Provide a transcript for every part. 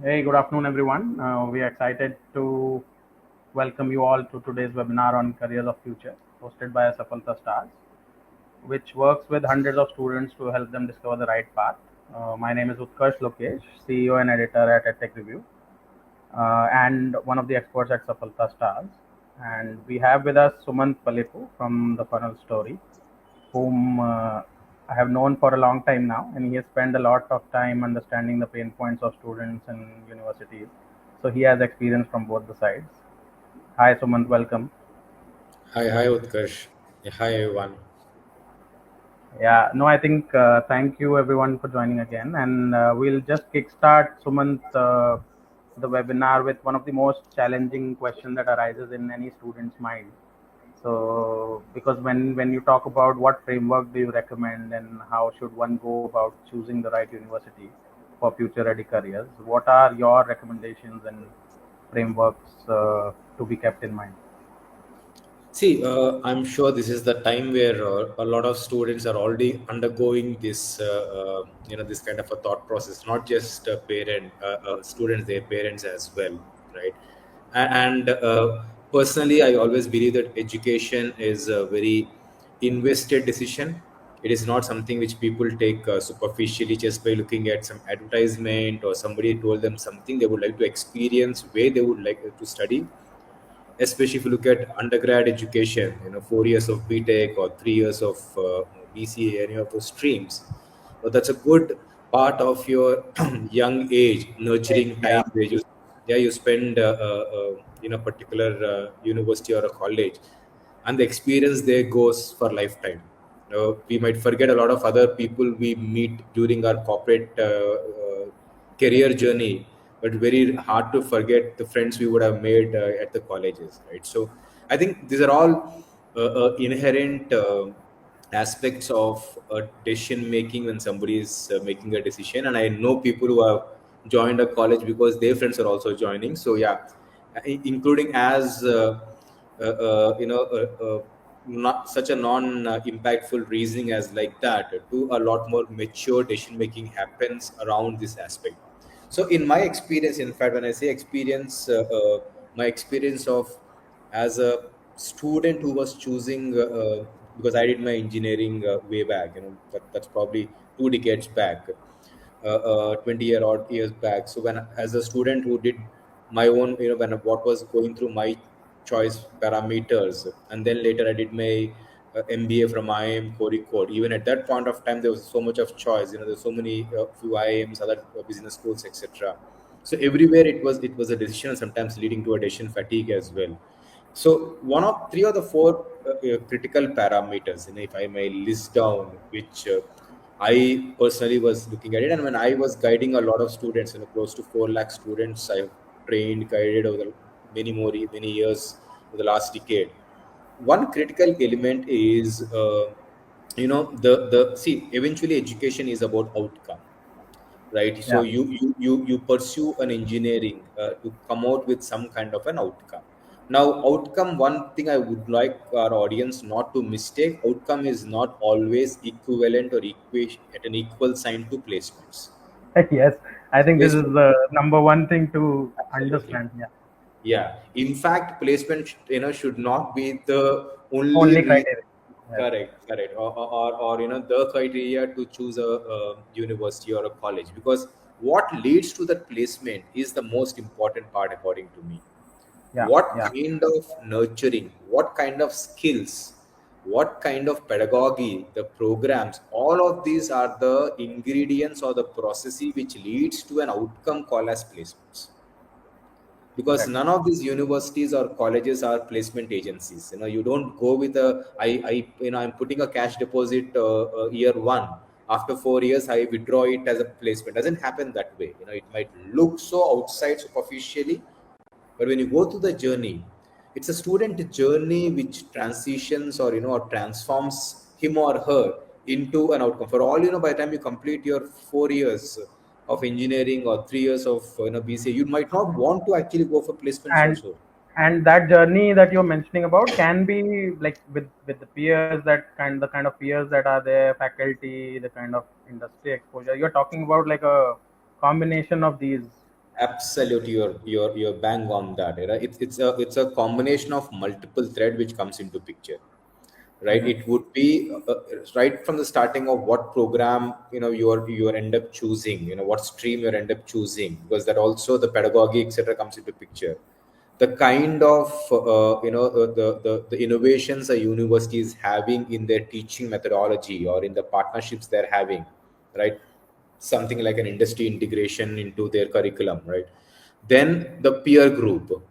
Hey, good afternoon, everyone. We are excited to welcome you all to today's webinar on Careers of Future, hosted by Safalta Stars, which works with hundreds of students to help them discover the right path. My name is Utkarsh Lokesh, CEO and editor at EdTech Review, and one of the experts at Safalta Stars. And we have with us Sumant Palepu from the Funnel Story, whom I have known for a long time now, and he has spent a lot of time understanding the pain points of students and universities. So he has experience from both the sides. Hi, Sumant, welcome. Hi, Utkarsh. Hi, everyone. Yeah, no, I think thank you everyone for joining again, and we'll just kickstart Sumant the webinar with one of the most challenging questions that arises in any student's mind. So, because when you talk about what framework do you recommend and how should one go about choosing the right university for future ready careers, what are your recommendations and frameworks to be kept in mind? See, I'm sure this is the time where a lot of students are already undergoing this kind of a thought process. Not just students, their parents as well, right? And personally, I always believe that education is a very invested decision. It is not something which people take superficially just by looking at some advertisement or somebody told them something they would like to experience, where they would like to study, especially if you look at undergrad education, 4 years of B.Tech or 3 years of BCA, any of those streams. But that's a good part of your young age, nurturing Yeah, time where you spend in a particular university or a college, and the experience there goes for lifetime. We might forget a lot of other people we meet during our corporate career journey, but very hard to forget the friends we would have made at the colleges, right? So I think these are all inherent aspects of decision making when somebody is making a decision. And I know people who have joined a college because their friends are also joining. So yeah, including as not such a non impactful reasoning as like that, to a lot more mature decision making happens around this aspect. So in my experience, in fact, when I say experience, my experience of as a student who was choosing because I did my engineering way back, that's probably 2 decades back, 20 odd years back. So when as a student who did my own, when what was going through my choice parameters, and then later I did my MBA from IIM Code. Even at that point of time, there was so much of choice. There's so many few IIMs, other business schools, etc. So everywhere it was a decision, and sometimes leading to a decision fatigue as well. So one of three or the four critical parameters, if I may list down, which I personally was looking at it, and when I was guiding a lot of students, close to 4 lakh students, I've trained, guided over many years over the last decade. One critical element is, the see. Eventually, education is about outcome, right? So yeah. you pursue an engineering to come out with some kind of an outcome. Now outcome, one thing I would like our audience not to mistake, outcome is not always equivalent or equation at an equal sign to placements. Yes, I think this is Placement, the number one thing to absolutely. understand. Yeah, Yeah, in fact placement should not be the only only reason. criteria. Yes. Correct. Or the criteria to choose a university or a college, because what leads to that placement is the most important part, according to me. Yeah, What yeah. kind of nurturing, what kind of skills, what kind of pedagogy, the programs, all of these are the ingredients or the processes which leads to an outcome called as placements. Because Correct. none of these universities or colleges are placement agencies. You don't go with I'm putting a cash deposit year one. After 4 years I withdraw it as a placement. Doesn't happen that way. It might look so outside superficially, but when you go through the journey, it's a student journey which transitions, or transforms him or her into an outcome. For all by the time you complete your 4 years of engineering or 3 years of BCA, you might not want to actually go for placements and also. and that journey that you're mentioning about can be like with the peers, the kind of peers that are there, faculty, the kind of industry exposure you're talking about, like a combination of these Absolutely, you're bang on that. Right? It's a combination of multiple thread which comes into picture, right? Hmm. It would be right from the starting of what program you end up choosing, what stream you end up choosing, because that also the pedagogy etc. comes into picture. The kind of the innovations a university is having in their teaching methodology or in the partnerships they're having, right? Something like an industry integration into their curriculum, right? Then the peer group,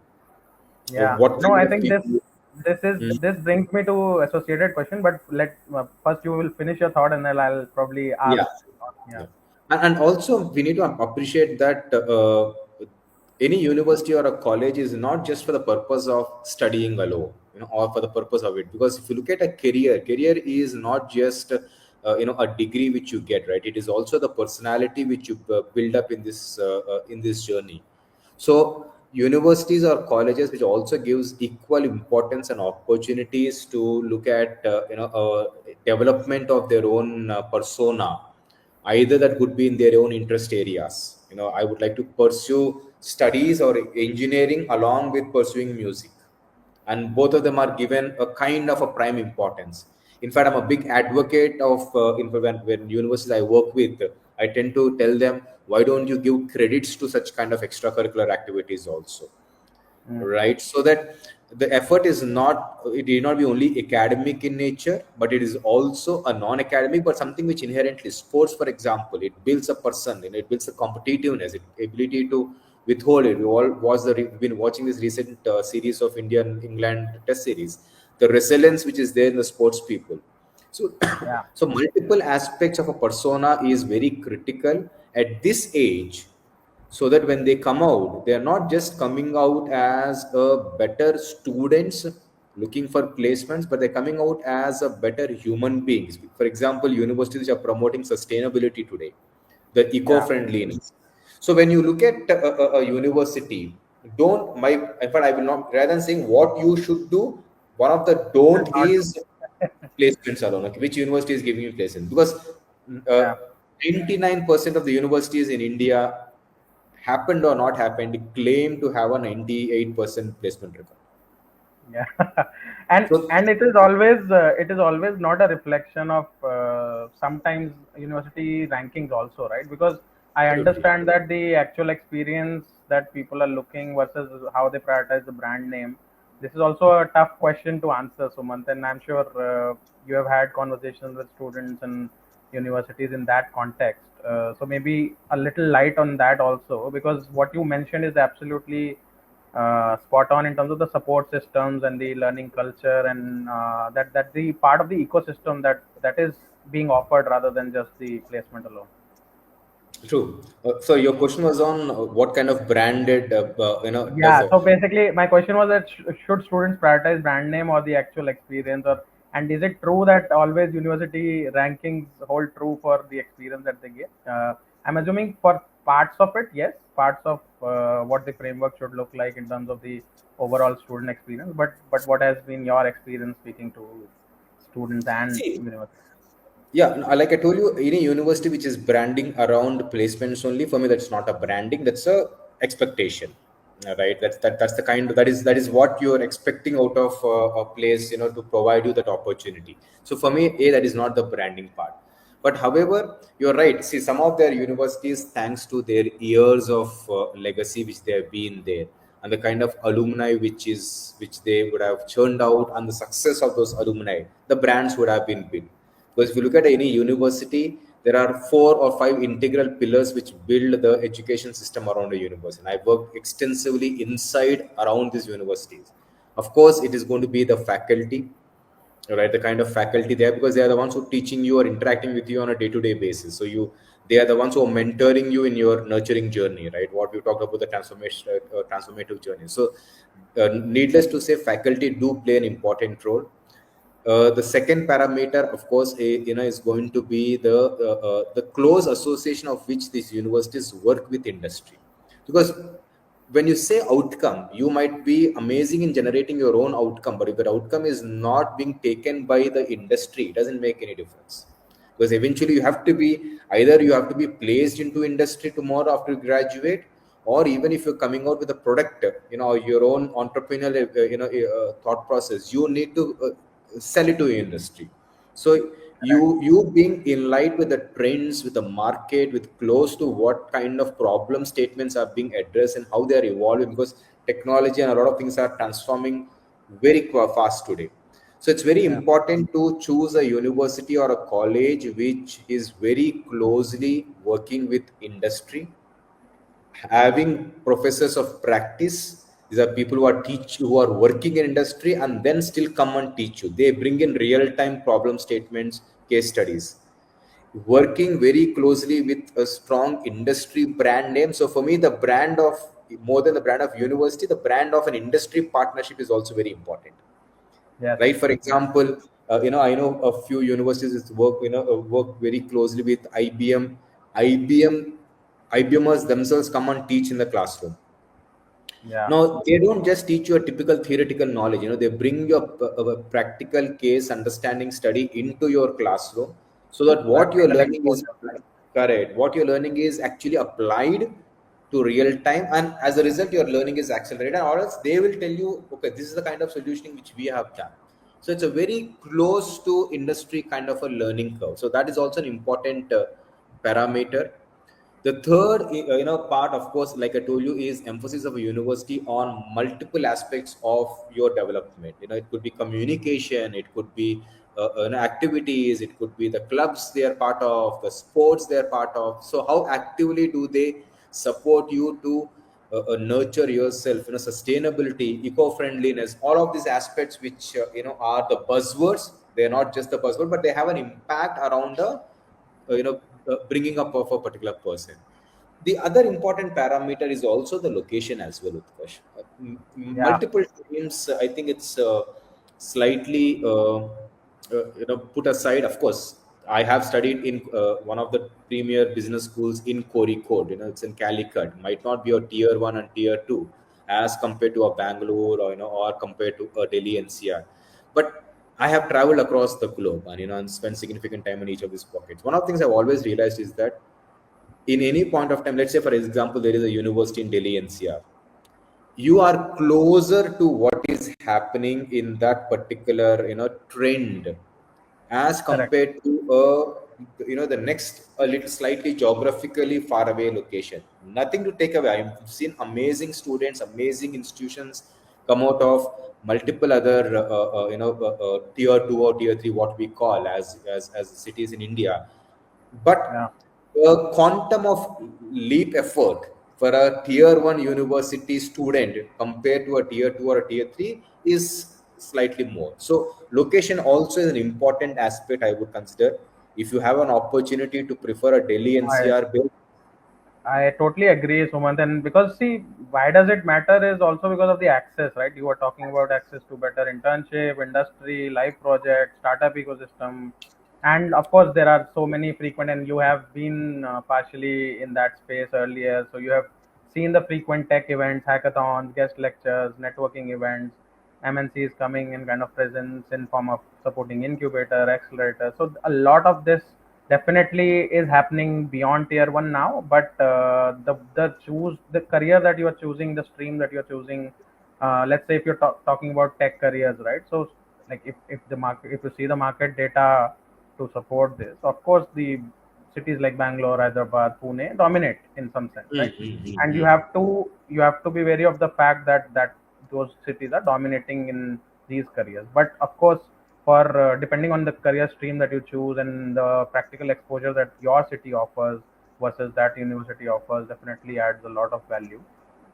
Yeah. what No, kind I of think people. Mm, this brings me to associated question, but let first you will finish your thought and then I'll probably ask. yeah. Yeah. Yeah. And also we need to appreciate that any university or a college is not just for the purpose of studying alone, or for the purpose of it. Because if you look at a career is not just a degree which you get, right? It is also the personality which you build up in this journey. So universities or colleges which also gives equal importance and opportunities to look at development of their own persona. Either that could be in their own interest areas. I would like to pursue studies or engineering along with pursuing music, and both of them are given a kind of a prime importance. In fact, I'm a big advocate of when universities I work with, I tend to tell them, why don't you give credits to such kind of extracurricular activities also, Mm. right? So that the effort is not, it need not be only academic in nature, but it is also a non-academic, but something which inherently sports, for example, it builds a person, it builds a competitiveness, it, ability to withhold it. We all been watching this recent series of Indian England test series, the resilience which is there in the sports people. So Yeah. so multiple aspects of a persona is very critical at this age, so that when they come out, they are not just coming out as a better students looking for placements, but they're coming out as a better human beings. For example, universities are promoting sustainability today, the Yeah. eco-friendliness. So when you look at a university, don't my in fact I will not, rather than saying what you should do, one of the Should don't not do. is placements alone. Okay, which university is giving you placements? Because uh, Yeah. 99% of the universities in India, happened or not happened, claim to have a 98% placement record. Yeah. So And it is always not a reflection of sometimes university rankings also, right? Because I absolutely understand that the actual experience that people are looking versus how they prioritize the brand name. This is also a tough question to answer, Sumant, and I'm sure you have had conversations with students and universities in that context. So maybe a little light on that also, because what you mentioned is absolutely spot on in terms of the support systems and the learning culture, and that the part of the ecosystem that is being offered rather than just the placement alone. true. So your question was on what kind of branded, does Yeah, so basically my question was that should students prioritize brand name or the actual experience, or and is it true that always university rankings hold true for the experience that they get? I'm assuming for parts of it, yes, parts of what the framework should look like in terms of the overall student experience, but what has been your experience speaking to students and see. university? Yeah, like I told you, any university which is branding around placements only, for me, that's not a branding. That's a expectation, right? That's the kind that is what you're expecting out of a place, to provide you that opportunity. So for me, that is not the branding part. But however, you're right. See, some of their universities, thanks to their years of legacy which they have been there, and the kind of alumni which they would have churned out, and the success of those alumni, the brands would have been built. Because if you look at any university, there are 4 or 5 integral pillars which build the education system around a university. And I worked extensively inside around these universities. Of course, it is going to be the faculty, right? The kind of faculty there, because they are the ones who are teaching you or interacting with you on a day-to-day basis. So they are the ones who are mentoring you in your nurturing journey, right? What we talked about, the transformative journey. So, needless to say, faculty do play an important role. The second parameter, of course, is going to be the close association of which these universities work with industry. Because when you say outcome, you might be amazing in generating your own outcome, but if that outcome is not being taken by the industry, it doesn't make any difference. Because eventually you have to be placed into industry tomorrow after you graduate, or even if you're coming out with a product, your own entrepreneurial thought process, you need to sell it to your industry. So you being in line with the trends, with the market, with close to what kind of problem statements are being addressed and how they are evolving, because technology and a lot of things are transforming very fast today. So it's very Yeah. important to choose a university or a college which is very closely working with industry, having professors of practice. These are people who are working in industry and then still come and teach you. They bring in real time problem statements, case studies, working very closely with a strong industry brand name. So for me, the brand of, more than the brand of university, the brand of an industry partnership is also very important, Yes. right? For example, I know a few universities that work very closely with IBM. IBMers themselves come and teach in the classroom. Yeah. Now, they don't just teach you a typical theoretical knowledge. They bring your a practical case understanding study into your classroom, so that what you're Practical learning is exposure. correct. What you're learning is actually applied to real time, and as a result, your learning is accelerated. Or else, they will tell you, okay, this is the kind of solutioning which we have done. So it's a very close to industry kind of a learning curve. So that is also an important parameter. The third part, of course, like I told you, is emphasis of a university on multiple aspects of your development. It could be communication, it could be activities, it could be the clubs they are part of, the sports they are part of. So how actively do they support you to nurture yourself, sustainability, eco-friendliness, all of these aspects which are the buzzwords. They're not just the buzzword, but they have an impact around the bringing up of a particular person. The other important parameter is also the location as well, Utkarsh. Yeah. Multiple teams, I think it's slightly put aside. Of course, I have studied in one of the premier business schools in Kozhikode. It's in Calicut. Might not be a tier one and tier two as compared to a Bangalore, or or compared to a Delhi NCR. But I have traveled across the globe, and and spent significant time in each of these pockets. One of the things I've always realized is that in any point of time, let's say for example, there is a university in Delhi NCR, you are closer to what is happening in that particular trend, as Correct. compared to the next a little slightly geographically far away location. Nothing to take away. I've seen amazing students, amazing institutions come out of multiple other tier 2 or tier 3, what we call as cities in India. Yeah. But the quantum of leap effort for a tier 1 university student compared to a tier 2 or a tier 3 is slightly more. So location also is an important aspect, I would consider. If you have an opportunity to prefer a Delhi I NCR bill. I totally agree, Sumant. And because see, why does it matter is also because of the access, right? You were talking about access to better internship, industry, live projects, startup ecosystem, and of course there are so many frequent. And you have been partially in that space earlier, so you have seen the frequent tech events, hackathons, guest lectures, networking events, MNCs coming in kind of presence in form of supporting incubator, accelerator. So a lot of this definitely is happening beyond tier one now. But the career that you are choosing, the stream that you are choosing. Let's say if you're talking about tech careers, right? So like if the market, if you see the market data to support this, of course the cities like Bangalore, Hyderabad, Pune dominate in some sense, Mm, right? mm, mm, And mm. you have to be wary of the fact that those cities are dominating in these careers. But of course, for depending on the career stream that you choose and the practical exposure that your city offers versus that university offers, definitely adds a lot of value.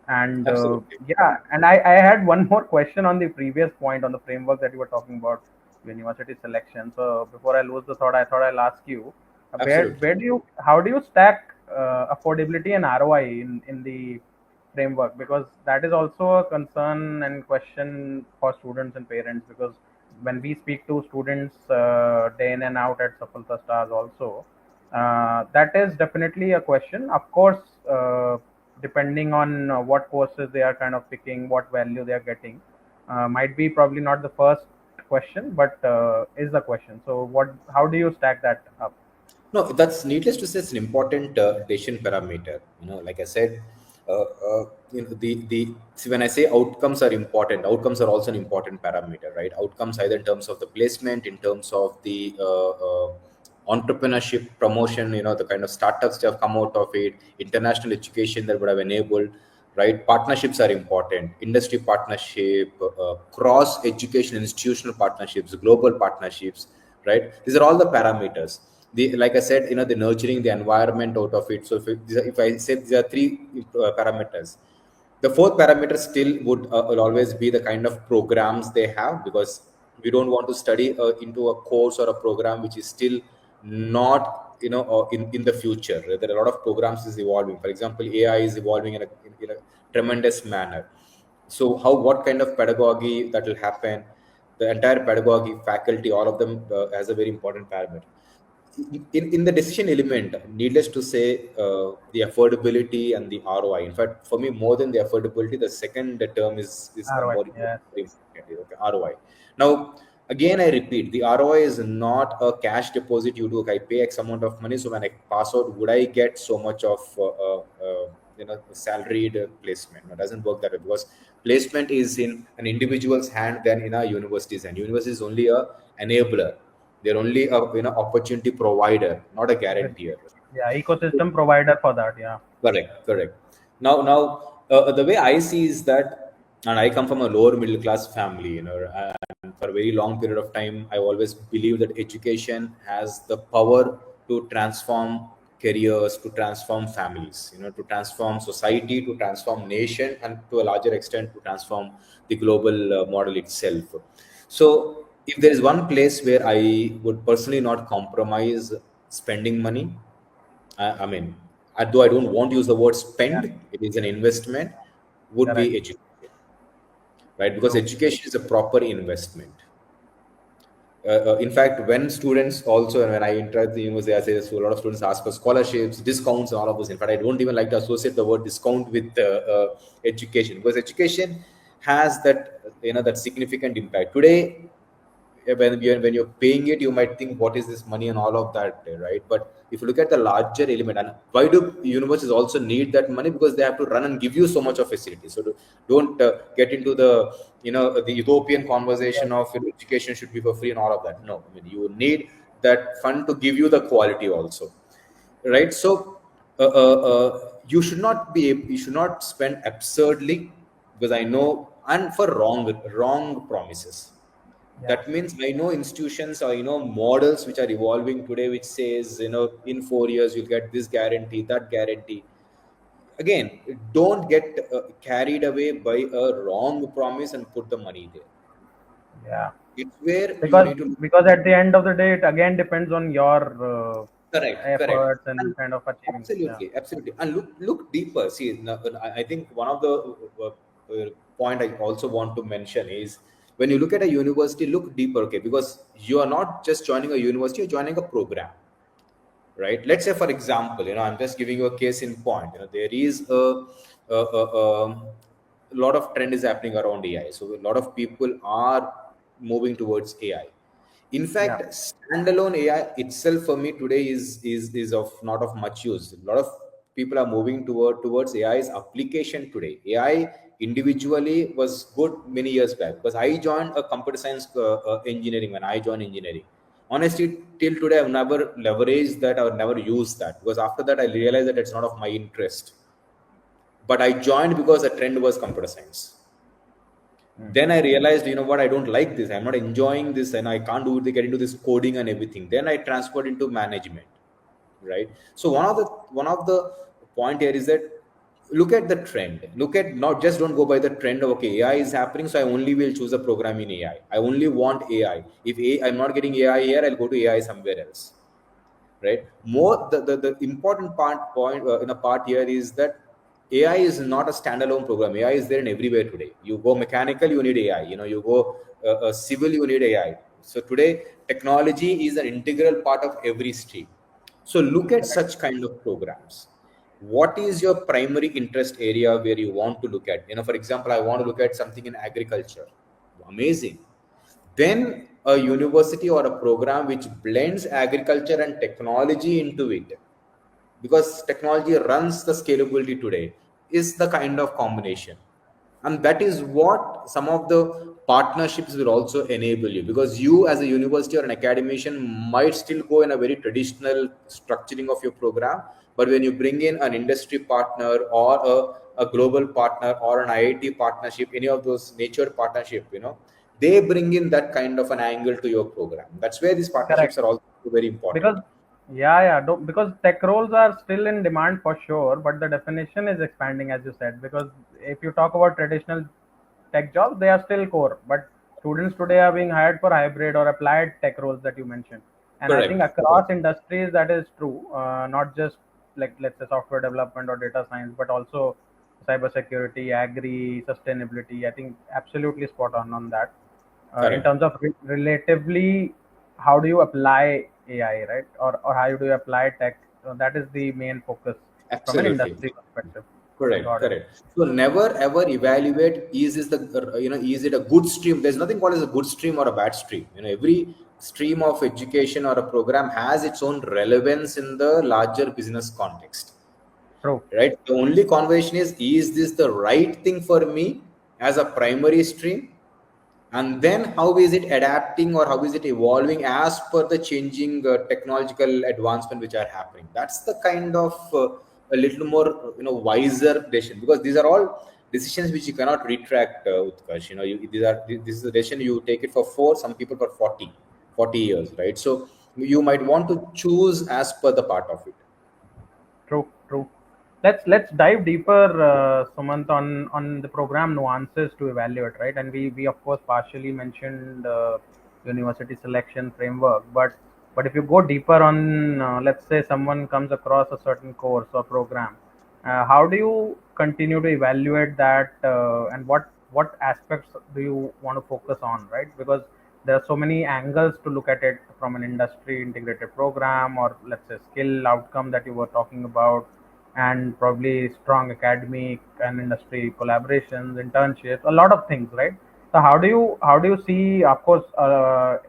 And Absolutely. yeah, and I had one more question on the previous point on the framework that you were talking about university selection. So before I lose the thought, I thought I'll ask you, Absolutely. where do you, how do you stack affordability and ROI in the framework? Because that is also a concern and question for students and parents. Because when we speak to students day in and out at Safalta Stars also, that is definitely a question. Of course, depending on what courses they are kind of picking, what value they are getting, might be probably not the first question, but is the question. So, what? How do you stack that up? No, that's needless to say, it's an important decision parameter. Like I said, The see, when I say outcomes are important, outcomes are also an important parameter, right? Outcomes either in terms of the placement, in terms of the entrepreneurship promotion, the kind of startups that have come out of it, international education that would have enabled, right? Partnerships are important, industry partnership, cross education institutional partnerships, global partnerships, right? These are all the parameters. Like I said, the nurturing the environment out of it. So if I say these are three parameters, the fourth parameter still will always be the kind of programs they have, because we don't want to study into a course or a program which is still not in the future. There are a lot of programs is evolving. For example, AI is evolving in a tremendous manner. So what kind of pedagogy that will happen, the entire pedagogy faculty, all of them has a very important parameter. In the decision element, needless to say, the affordability and the ROI. In fact, for me, more than the affordability, the second term is a ROI, more yes, important. Okay, ROI. Now, again, I repeat, the ROI is not a cash deposit you do. Okay, I pay X amount of money, so when I pass out, would I get so much of salaried placement? No, it doesn't work that way, because placement is in an individual's hand than in a university's hand. University is only a enabler. They're only a opportunity provider, not a yes, guarantor. yeah, ecosystem provider for that, yeah, Correct, correct. Now, the way I see is that, and I come from a lower middle class family, and for a very long period of time, I always believe that education has the power to transform careers, to transform families, to transform society, to transform nation, and to a larger extent, to transform the global model itself. So, if there is one place where I would personally not compromise spending money, I mean, although I don't want to use the word yeah, spend, it is an investment, would correct, be education, right? Because true, education is a proper investment. In fact, when students also, and when I interact with the university, I say this, so a lot of students ask for scholarships, discounts, and all of this. In fact, I don't even like to associate the word discount with education, because education has that significant impact. Today, when you're paying it, you might think, what is this money and all of that, right? But if you look at the larger element, and why do universities also need that money? Because they have to run and give you so much of facility. So don't get into the utopian yes, conversation of education should be for free and all of that. No, I mean, you need that fund to give you the quality also, right? So you should not spend absurdly, because I know, and for wrong promises. yeah, That means I know institutions or models which are evolving today, which says in 4 years you'll get this guarantee, that guarantee. Again, don't get carried away by a wrong promise and put the money there. yeah. It's where you because need to. because at the end of the day, it again depends on your Correct, correct. efforts and And kind of achieving this. Yeah, absolutely, absolutely. And look deeper. See, now, I think one of the point I also want to mention is, when you look at a university, look deeper, okay? Because you are not just joining a university, you're joining a program, right? Let's say, for example, I'm just giving you a case in point. There is a lot of trend is happening around AI. So a lot of people are moving towards AI. In yeah, fact, standalone AI itself for me today is of not of much use. A lot of people are moving towards AI's application today. AI individually was good many years back, because I joined a computer science engineering when I joined engineering. Honestly, till today I've never leveraged that or never used that, because after that I realized that it's not of my interest. But I joined because the trend was computer science. mm, Then I realized, what, I don't like this, I'm not enjoying this, and I can't do it, get into this coding and everything. Then I transferred into management, right? So one of the point here is that, look at the trend. Look at, not just don't go by the trend of, okay, AI is happening, so I only will choose a program in AI. I only want AI. If I'm not getting AI here, I'll go to AI somewhere else, right? More the important in a part here is that AI is not a standalone program. AI is there in everywhere today. You go mechanical, you need AI. You go civil, you need AI. So today, technology is an integral part of every stream. So look at correct. such kind of programs. What is your primary interest area where you want to look at? For example, I want to look at something in agriculture. Amazing. Then a university or a program which blends agriculture and technology into it, because technology runs the scalability today. is the kind of combination. And that is what some of the partnerships will also enable you, because you as a university or an academician might still go in a very traditional structuring of your program, but when you bring in an industry partner or a global partner or an IIT partnership, any of those nature partnership, they bring in that kind of an angle to your program. That's where these partnerships Correct. are also very important. Because because tech roles are still in demand for sure, but the definition is expanding, as you said. Because if you talk about traditional tech jobs, they are still core, but students today are being hired for hybrid or applied tech roles that you mentioned. And I think Correct. across industries that is true, not just like, let's say, software development or data science, but also cybersecurity, agri, sustainability. I think absolutely spot on that. In Correct. terms of relatively, how do you apply AI, right? Or how do you apply tech? So that is the main focus from an Absolutely. industry perspective. Correct, Got it. correct. So never ever evaluate, is this the is it a good stream? There's nothing called as a good stream or a bad stream. Every stream of education or a program has its own relevance in the larger business context, True. right? The only conversation is this the right thing for me as a primary stream, and then how is it adapting or how is it evolving as per the changing technological advancement which are happening. That's the kind of a little more wiser decision, because these are all decisions which you cannot retract, Utkarsh. This is a decision you take it for 4, some people for 40 years, right? So you might want to choose as per the part of it. True, true. Let's dive deeper, Sumant, on the program nuances to evaluate, right? And we of course partially mentioned university selection framework, but if you go deeper on, let's say someone comes across a certain course or program, how do you continue to evaluate that, and what aspects do you want to focus on, right? Because there are so many angles to look at it, from an industry integrated program, or let's say skill outcome that you were talking about, and probably strong academic and industry collaborations, internships, a lot of things, right? So how do you see? Of course,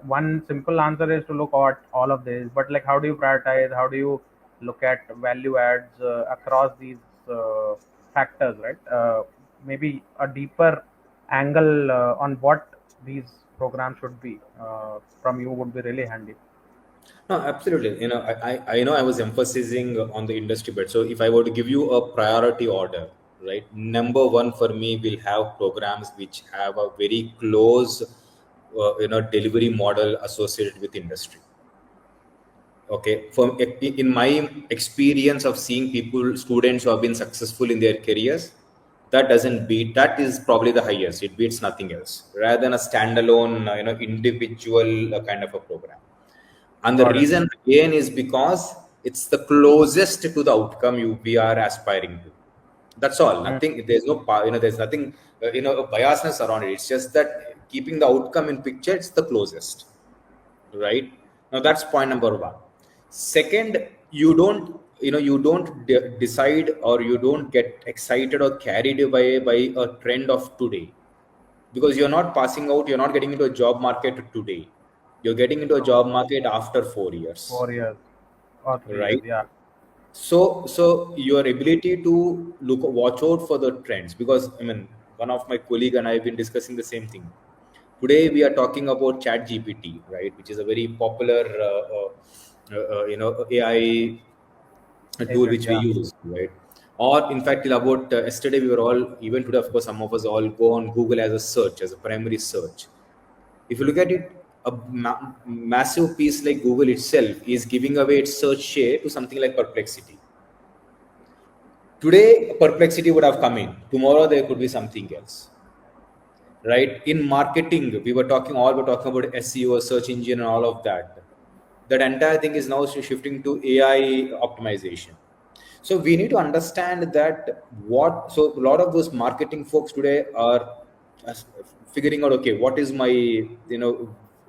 one simple answer is to look at all of this, but like, how do you prioritize? How do you look at value adds across these uh, factors, right? Maybe a deeper angle on what these programs should be from you would be really handy. No, absolutely. I know I was emphasizing on the industry bit. So if I were to give you a priority order, right? Number one for me will have programs which have a very close, delivery model associated with industry. Okay, from in my experience of seeing people, students who have been successful in their careers, that doesn't beat. That is probably the highest. It beats nothing else, rather than a standalone, individual kind of a program. And the Got it. reason again is because it's the closest to the outcome we are aspiring to. That's all. Mm. Nothing. There's no, there's nothing, biasness around it. It's just that keeping the outcome in picture, it's the closest, right? Now that's point number one. Second, you don't decide, or you don't get excited or carried away by a trend of today, because you're not passing out, you're not getting into a job market today, you're getting into a True. job market after 4 years, 4 years or 3 years, right? yeah. So your ability to watch out for the trends, because I mean, one of my colleague and I have been discussing the same thing. Today we are talking about Chat GPT, right, which is a very popular AI tool Agent, which we yeah. use, right? Or in fact, till about yesterday, we were all, even today, of course, some of us all go on Google as a search, as a primary search. If you look at it, a massive piece like Google itself is giving away its search share to something like Perplexity. Today, Perplexity would have come in. Tomorrow, there could be something else, right? In marketing, we're talking about SEO, search engine, and all of that. That entire thing is now shifting to AI optimization. So we need to understand that so a lot of those marketing folks today are as- figuring out, okay, what is my,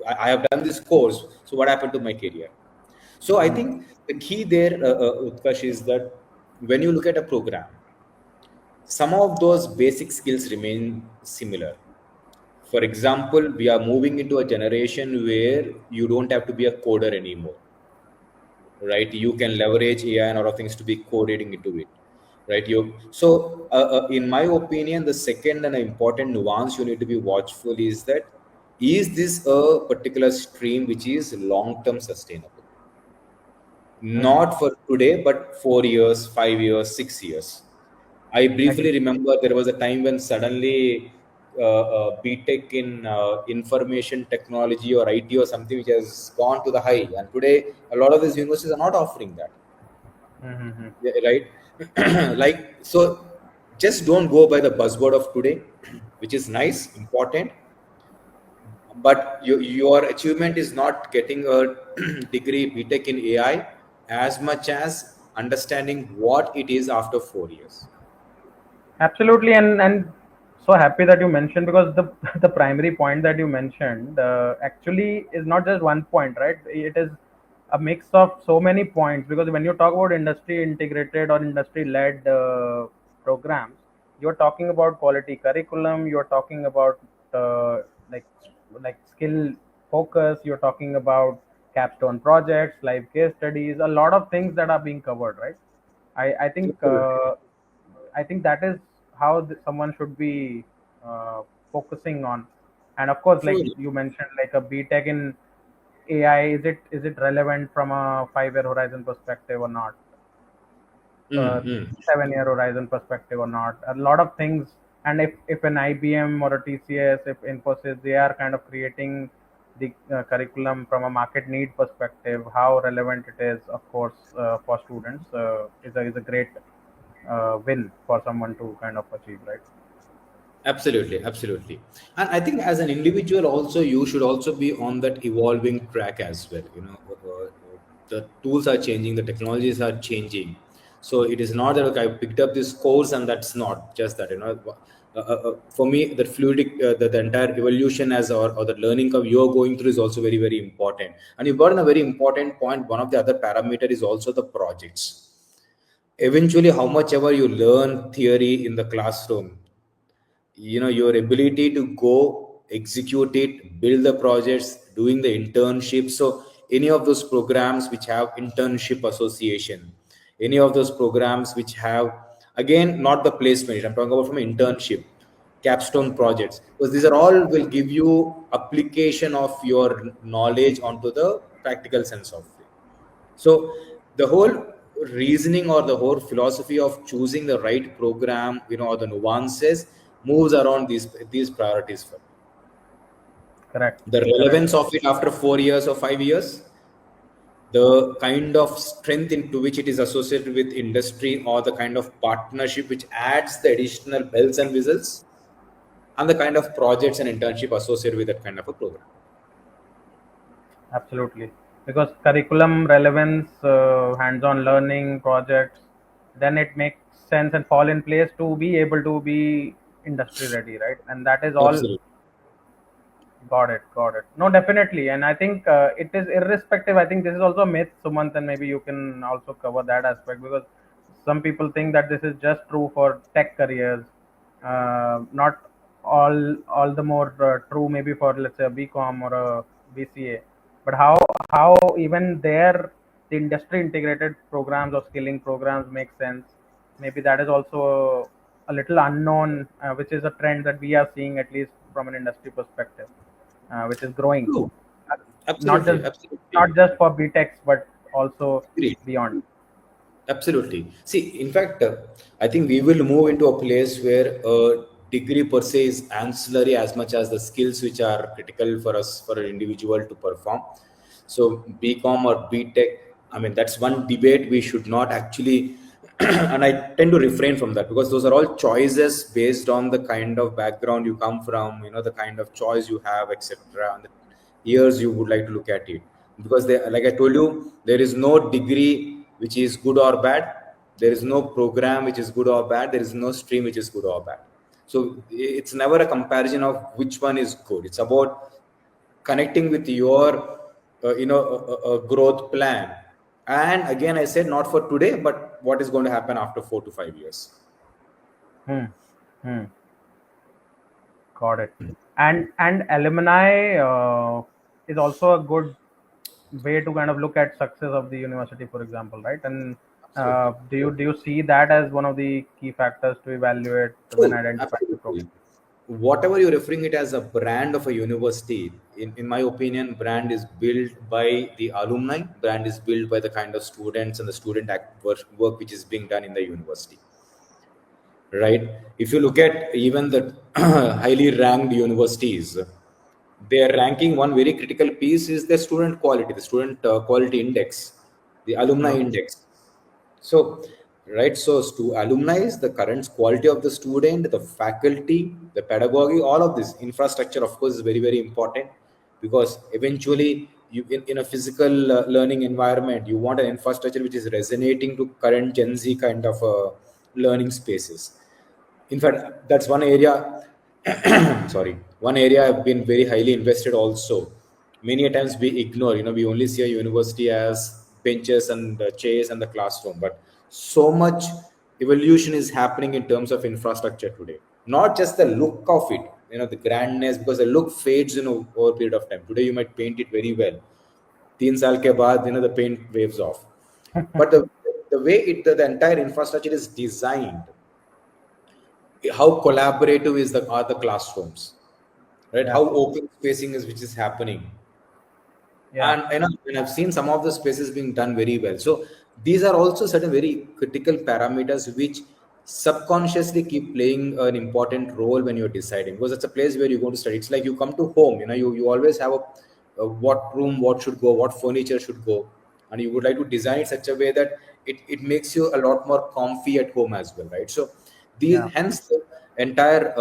I have done this course, so what happened to my career? So I Mm. think the key there, Utkarsh, is that when you look at a program, some of those basic skills remain similar. For example, we are moving into a generation where you don't have to be a coder anymore, right? You can leverage AI and a lot of things to be coding into it. right? In my opinion, the second and important nuance you need to be watchful is that, is this a particular stream which is long term sustainable, Hmm. not for today but 4 years, 5 years, 6 years. I briefly Agree. remember there was a time when suddenly B.Tech in information technology or IT or something which has gone to the high, and today a lot of these universities are not offering that. Mm-hmm. Yeah, right? Like, so just don't go by the buzzword of today, which is nice, important, but your achievement is not getting a degree B.Tech in AI as much as understanding what it is after 4 years. Absolutely, and so happy that you mentioned, because the the primary point that you mentioned actually is not just one point, right? It is a mix of so many points, because when you talk about industry integrated or industry led programs, you're talking about quality curriculum, you're talking about uh, like skill focus, you're talking about capstone projects, live case studies, a lot of things that are being covered, right? I think Absolutely. I think that is how someone should be focusing on. And of course, like Truly. you mentioned, like a B.Tech in AI, is it relevant from a 5 year horizon perspective or not? Mm, uh, mm. 7 year horizon perspective or not? A lot of things. And if an IBM or a TCS, if Infosys, they are kind of creating the curriculum from a market need perspective, how relevant it is, of course, for students, is a great win for someone to kind of achieve, right? Absolutely, absolutely. And I think as an individual, also you should also be on that evolving track as well. The tools are changing, the technologies are changing. So it is not that okay, I picked up this course and that's not just that. For me, that fluidic, the entire evolution as or the learning curve you're going through is also very very important. And you brought in a very important point. One of the other parameter is also the projects. Eventually, how much ever you learn theory in the classroom, your ability to go execute it, build the projects, doing the internship. So any of those programs which have internship association, any of those programs which have, again, not the placement, I'm talking about from internship, capstone projects, because these are all will give you application of your knowledge onto the practical sense of it. So the whole reasoning or the whole philosophy of choosing the right program, or the nuances moves around these priorities for me. Correct. The Correct. relevance of it after 4 years or 5 years, the kind of strength into which it is associated with industry, or the kind of partnership which adds the additional bells and whistles, and the kind of projects and internship associated with that kind of a program. Absolutely. Because curriculum relevance, hands-on learning projects, then it makes sense and fall in place to be able to be industry ready, right? And that is all. Absolutely. Got it. Got it. No, definitely. And I think it is irrespective. I think this is also a myth, Sumant, and maybe you can also cover that aspect, because some people think that this is just true for tech careers, not all the more true maybe for, let's say, a BCom or a BCA. But how even there the industry integrated programs or skilling programs make sense. Maybe that is also a little unknown, which is a trend that we are seeing, at least from an industry perspective, which is growing, True. uh, not Absolutely. just Absolutely. for BTechs, but also Agree. beyond. Absolutely. See, in fact, I think we will move into a place where a degree per se is ancillary as much as the skills which are critical for us, for an individual to perform. So, BCom or BTech, I mean, that's one debate we should not actually, and I tend to refrain from that, because those are all choices based on the kind of background you come from, the kind of choice you have, etc., and the years you would like to look at it. Because like I told you, there is no degree which is good or bad, there is no program which is good or bad, there is no stream which is good or bad. So it's never a comparison of which one is good. It's about connecting with your growth plan. And again, I said, not for today, but what is going to happen after 4 to 5 years. Hmm. Hmm. Got it. And alumni is also a good way to kind of look at success of the university, for example, right? And So Do you see that as one of the key factors to evaluate when true, identifying the program? absolutely. Whatever you're referring it as a brand of a university, in my opinion, brand is built by the alumni, brand is built by the kind of students and the work which is being done in the university, right? If you look at even the highly ranked universities, their ranking, one very critical piece is the student quality, the student quality index, the alumni True. index. So, right, so to alumni, the current quality of the student, the faculty, the pedagogy, all of this infrastructure, of course, is very, very important, because eventually, in a physical learning environment, you want an infrastructure which is resonating to current Gen Z kind of learning spaces. In fact, that's one area. Sorry, one area I've been very highly invested also. Many a times we ignore, we only see a university as benches and chairs and the classroom, but so much evolution is happening in terms of infrastructure today. Not just the look of it, the grandness, because the look fades over a period of time. Today you might paint it very well. 3 साल के बाद the paint waves off. But the way the entire infrastructure is designed, how collaborative are the classrooms, right? Yeah. How open spacing is which is happening, Yeah. and I've seen some of the spaces being done very well. So these are also certain very critical parameters which subconsciously keep playing an important role when you're deciding, because it's a place where you're going to study. It's like you come to home, you always have a what room, what should go, what furniture should go, and you would like to design it such a way that it makes you a lot more comfy at home as well, right? So Yeah. these, hence the entire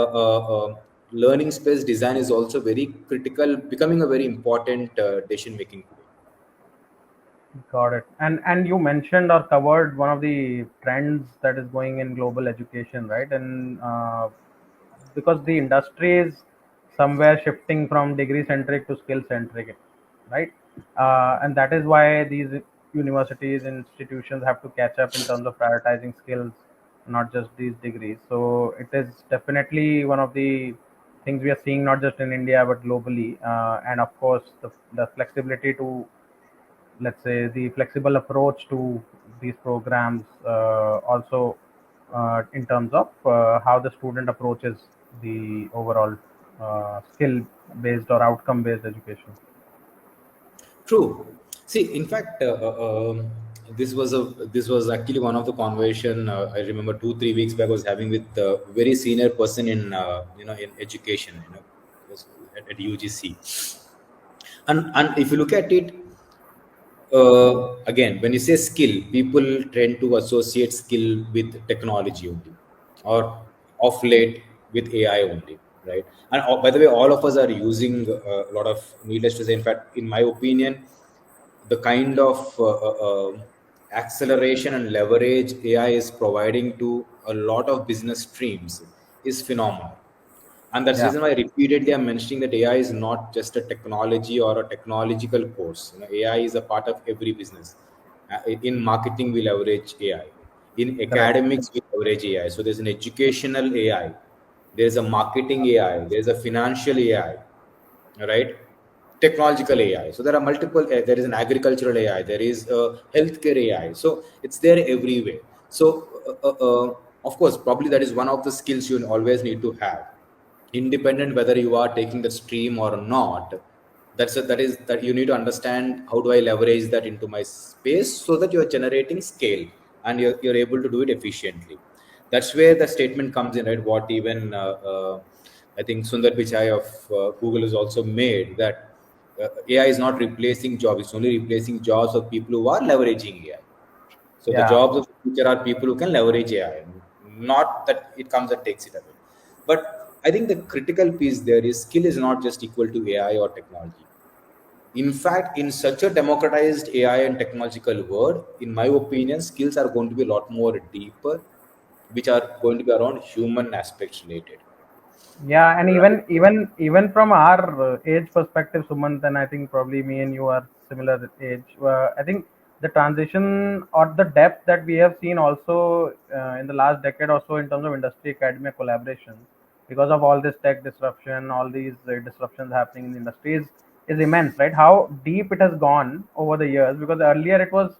learning space design is also very critical, becoming a very important decision making today. Got it. And you mentioned or covered one of the trends that is going in global education, right? And because the industry is somewhere shifting from degree centric to skill centric, right? And that is why these universities and institutions have to catch up in terms of prioritizing skills, not just these degrees. So it is definitely one of the things we are seeing not just in India but globally. And of course, the flexibility to, let's say, the flexible approach to these programs, also in terms of how the student approaches the overall skill based or outcome based education. True. See, in fact, this was actually one of the conversation I remember 2 3 weeks back I was having with a very senior person in in education, was at UGC. And if you look at it, again, when you say skill, people tend to associate skill with technology only, or of late with AI only, right? And by the way, all of us are using a lot of, needless to say, in fact, in my opinion, the kind of acceleration and leverage AI is providing to a lot of business streams is phenomenal. And that's the Yeah, reason why repeatedly I'm mentioning that AI is not just a technology or a technological course. AI is a part of every business. In marketing, we leverage AI. In correct. academics, we leverage AI. So there's an educational AI, there's a marketing AI, there's a financial AI, right? Technological AI. So there are multiple. There is an agricultural AI. There is a healthcare AI. So it's there everywhere. So of course, probably that is one of the skills you always need to have, independent whether you are taking the stream or not. That is that you need to understand, how do I leverage that into my space so that you're generating scale and you're able to do it efficiently. That's where the statement comes in, right? What even I think Sundar Pichai of Google has also made, that AI is not replacing jobs, it's only replacing jobs of people who are leveraging AI. So the Yeah, jobs of the future are people who can leverage AI, not that it comes and takes it away. But I think the critical piece there is skill is not just equal to AI or technology. In fact, in such a democratized AI and technological world, in my opinion, skills are going to be a lot more deeper, which are going to be around human aspects related. yeah. And Right. even from our age perspective, Sumant, and I think probably me and you are similar age. I think the transition or the depth that we have seen also in the last decade or so in terms of industry academia collaboration, because of all this tech disruption, all these disruptions happening in the industry is immense, right? How deep it has gone over the years, because earlier it was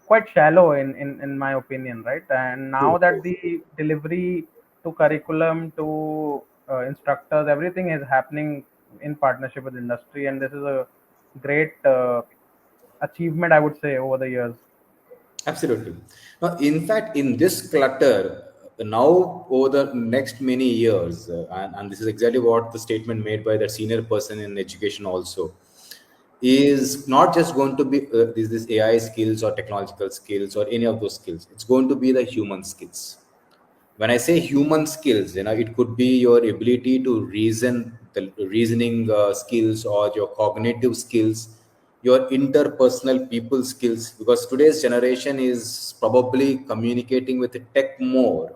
quite shallow in my opinion, right? And now True, that true. the delivery to curriculum to instructors, everything is happening in partnership with industry, and this is a great achievement, I would say, over the years. Absolutely. Now, in fact, in this clutter, now over the next many years, and this is exactly what the statement made by the senior person in education also, is not just going to be this AI skills or technological skills or any of those skills. It's going to be the human skills. When I say human skills, it could be your ability to reason, the reasoning skills, or your cognitive skills, your interpersonal people skills, because today's generation is probably communicating with the tech more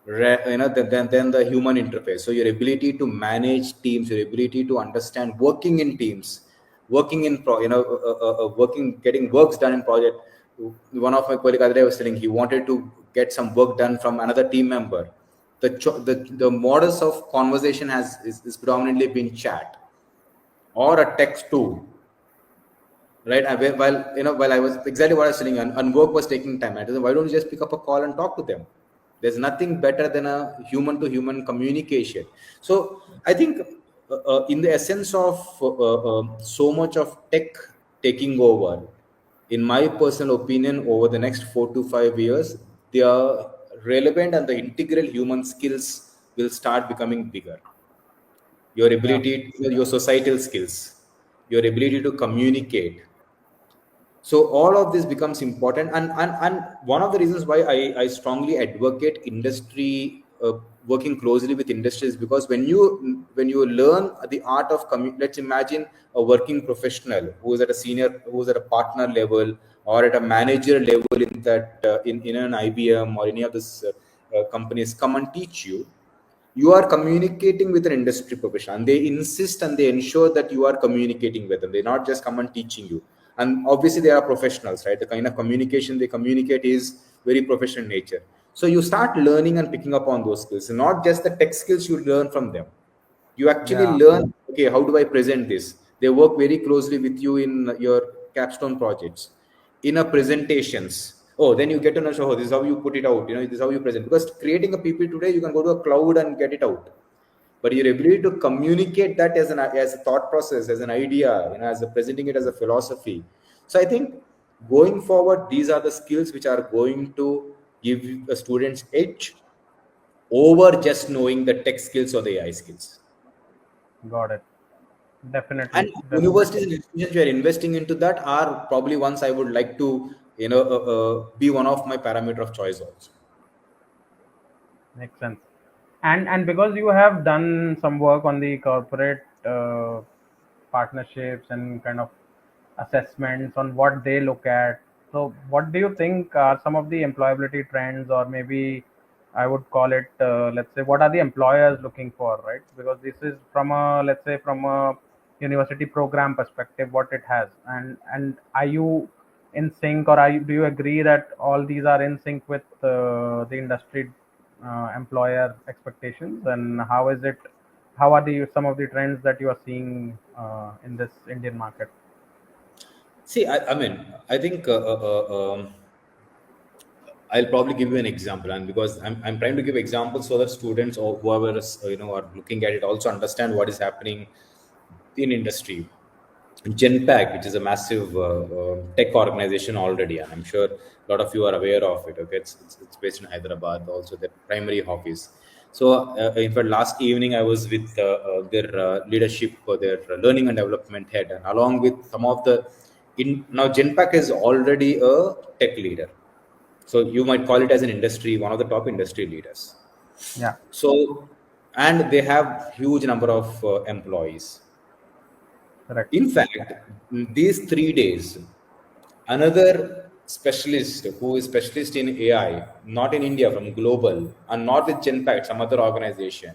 than the human interface. So your ability to manage teams, your ability to understand working in teams, working in working, getting works done in project. One of my colleague other day was telling he wanted to get some work done from another team member. The models of conversation is predominantly been chat or a text tool, right? While I was exactly what I was saying, and work was taking time. I told them, why don't you just pick up a call and talk to them? There's nothing better than a human to human communication. So I think, in the essence of so much of tech taking over, in my personal opinion, over the next 4 to 5 years, the relevant and the integral human skills will start becoming bigger. Your Yeah, ability, your societal skills, your ability to communicate. So all of this becomes important, and one of the reasons why I strongly advocate industry, working closely with industry, is because when you learn the art of let's imagine a working professional who is at a senior, who is at a partner level or at a manager level in that in an IBM or any of this companies come and teach you. You are communicating with an industry professional, and they insist and they ensure that you are communicating with them. They're not just come and teaching you. And obviously they are professionals, right? The kind of communication they communicate is very professional in nature. So you start learning and picking up on those skills, not just the tech skills you learn from them. You actually yeah, learn, okay, how do I present this? They work very closely with you in your capstone projects, in a presentations. Oh, then you get to know, so, oh, this is how you put it out, this is how you present. Because creating a PPT today, you can go to a cloud and get it out. But your ability to communicate that as a thought process, as an idea, as a presenting it as a philosophy. So I think going forward, these are the skills which are going to give a student's edge over just knowing the tech skills or the AI skills. got it. And Definitely, universities definitely. and institutions who are investing into that are probably ones I would like to, be one of my parameter of choice also. Makes sense. And because you have done some work on the corporate partnerships and kind of assessments on what they look at, so what do you think are some of the employability trends, or maybe I would call it, let's say, what are the employers looking for, right? Because this is from a, let's say, from a university program perspective, what it has, and are you in sync, or do you agree that all these are in sync with the industry employer expectations, and how is it, how are the some of the trends that you are seeing in this Indian market? See, I think, I'll probably give you an example, and because I'm trying to give examples so that students or whoever is, are looking at it also understand what is happening in industry. Genpact, which is a massive tech organization already, and I'm sure a lot of you are aware of it. Okay, it's based in Hyderabad, also their primary office. So, in fact, last evening I was with their leadership, their learning and development head, and along with some of the. Now Genpact is already a tech leader, so you might call it as an industry, one of the top industry leaders. Yeah, So, and they have huge number of employees. correct. In fact, these 3 days, another specialist who is specialist in AI, not in India, from global, and not with Genpact, some other organization,